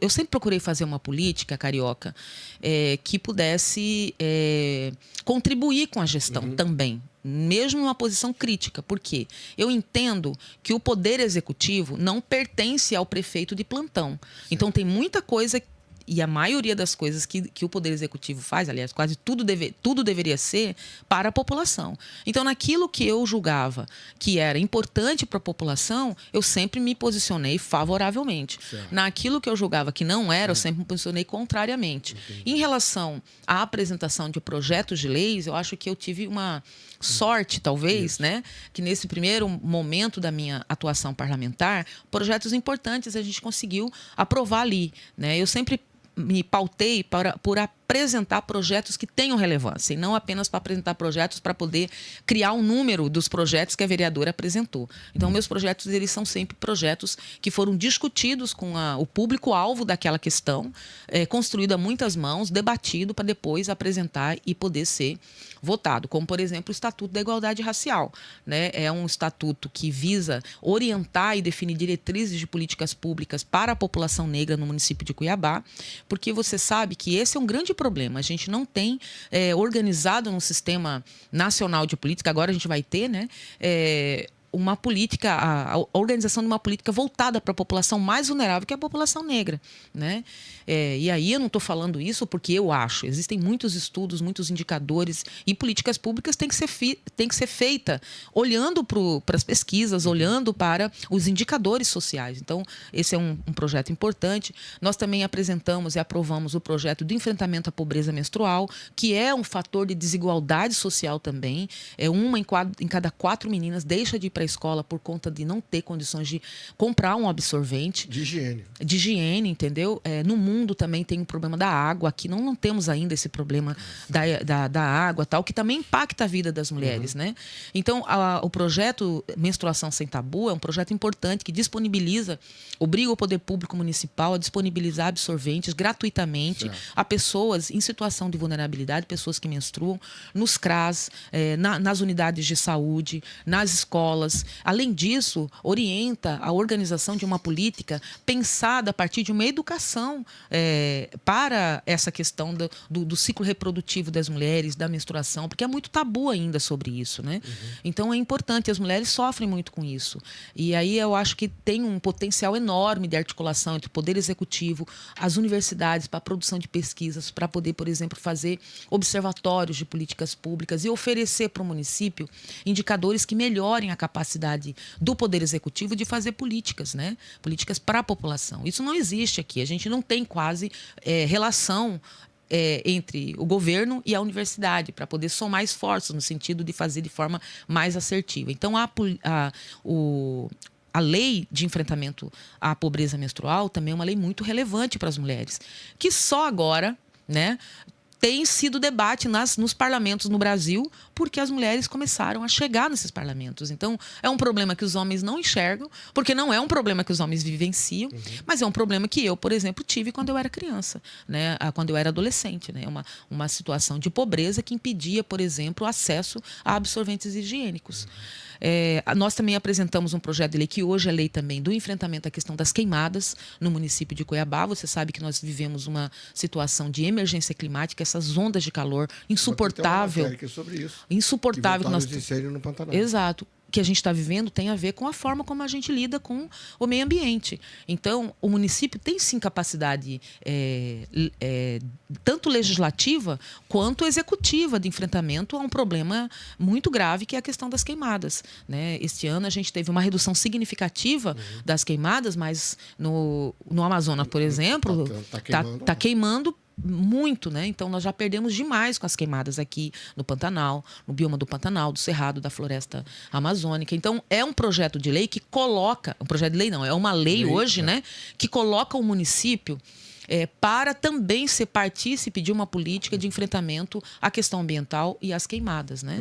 eu sempre procurei fazer uma política, Carioca, que pudesse contribuir com a gestão também, mesmo numa posição crítica. Por quê? Eu entendo que o poder executivo não pertence ao prefeito de plantão. Então, tem muita coisa, e a maioria das coisas que o Poder Executivo faz, aliás, quase tudo deveria ser para a população. Então, naquilo que eu julgava que era importante para a população, eu sempre me posicionei favoravelmente. Certo. Naquilo que eu julgava que não era, eu sempre me posicionei contrariamente. Entendi. Em relação à apresentação de projetos de leis, eu acho que eu tive uma sorte, talvez, né, que nesse primeiro momento da minha atuação parlamentar, projetos importantes a gente conseguiu aprovar ali, né? Eu sempre me pautei por apresentar projetos que tenham relevância e não apenas para apresentar projetos para poder criar um número dos projetos que a vereadora apresentou. Então, meus projetos, eles são sempre projetos que foram discutidos com o público-alvo daquela questão, construído a muitas mãos, debatido para depois apresentar e poder ser votado, como, por exemplo, o Estatuto da Igualdade Racial, né? É um estatuto que visa orientar e definir diretrizes de políticas públicas para a população negra no município de Cuiabá, porque você sabe que esse é um grande problema. A gente não tem organizado no sistema nacional de política, agora a gente vai ter, né? Uma política, a organização de uma política voltada para a população mais vulnerável, que é a população negra, né? E aí eu não estou falando isso porque eu acho. Existem muitos estudos, muitos indicadores, e políticas públicas têm que ser feita olhando para as pesquisas, olhando para os indicadores sociais. Então, esse é um projeto importante. Nós também apresentamos e aprovamos o projeto de enfrentamento à pobreza menstrual, que é um fator de desigualdade social também. Uma em cada 4 meninas deixa de ir para a escola por conta de não ter condições de comprar um absorvente. De higiene. De higiene, entendeu? No mundo também tem um problema da água. Aqui não temos ainda esse problema da água, tal, que também impacta a vida das mulheres, né? Então, o projeto Menstruação Sem Tabu é um projeto importante que obriga o poder público municipal a disponibilizar absorventes gratuitamente a pessoas em situação de vulnerabilidade, pessoas que menstruam, nos CRAS, nas unidades de saúde, nas escolas. Além disso, orienta a organização de uma política pensada a partir de uma educação para essa questão do ciclo reprodutivo das mulheres, da menstruação, porque é muito tabu ainda sobre isso, né? Então, é importante, as mulheres sofrem muito com isso. E aí eu acho que tem um potencial enorme de articulação entre o Poder Executivo, as universidades, para a produção de pesquisas, para poder, por exemplo, fazer observatórios de políticas públicas e oferecer para o município indicadores que melhorem a capacidade do Poder Executivo de fazer políticas, né? Políticas para a população. Isso não existe aqui. A gente não tem quase relação entre o governo e a universidade para poder somar esforços no sentido de fazer de forma mais assertiva. Então, a lei de enfrentamento à pobreza menstrual também é uma lei muito relevante para as mulheres, que só agora, né, tem sido debate nos parlamentos no Brasil, porque as mulheres começaram a chegar nesses parlamentos. Então, é um problema que os homens não enxergam, porque não é um problema que os homens vivenciam, mas é um problema que eu, por exemplo, tive quando eu era criança, né? Quando eu era adolescente, né? Uma situação de pobreza que impedia, por exemplo, o acesso a absorventes higiênicos. Nós também apresentamos um projeto de lei, que hoje é lei também, do enfrentamento à questão das queimadas no município de Cuiabá. Você sabe que nós vivemos uma situação de emergência climática, essas ondas de calor insuportável. Tem uma matéria sobre isso. Insuportável. Que nós... incêndio no Pantanal. Exato. Que a gente está vivendo tem a ver com a forma como a gente lida com o meio ambiente. Então, o município tem sim capacidade tanto legislativa quanto executiva de enfrentamento a um problema muito grave, que é a questão das queimadas, né? Este ano a gente teve uma redução significativa das queimadas, mas no Amazonas, por exemplo, está queimando muito, né? Então, nós já perdemos demais com as queimadas aqui no Pantanal, no bioma do Pantanal, do Cerrado, da Floresta Amazônica. Então, é um projeto de lei que coloca... Um projeto de lei não, é uma lei hoje, né? Que coloca o município para também ser partícipe de uma política de enfrentamento à questão ambiental e às queimadas, né?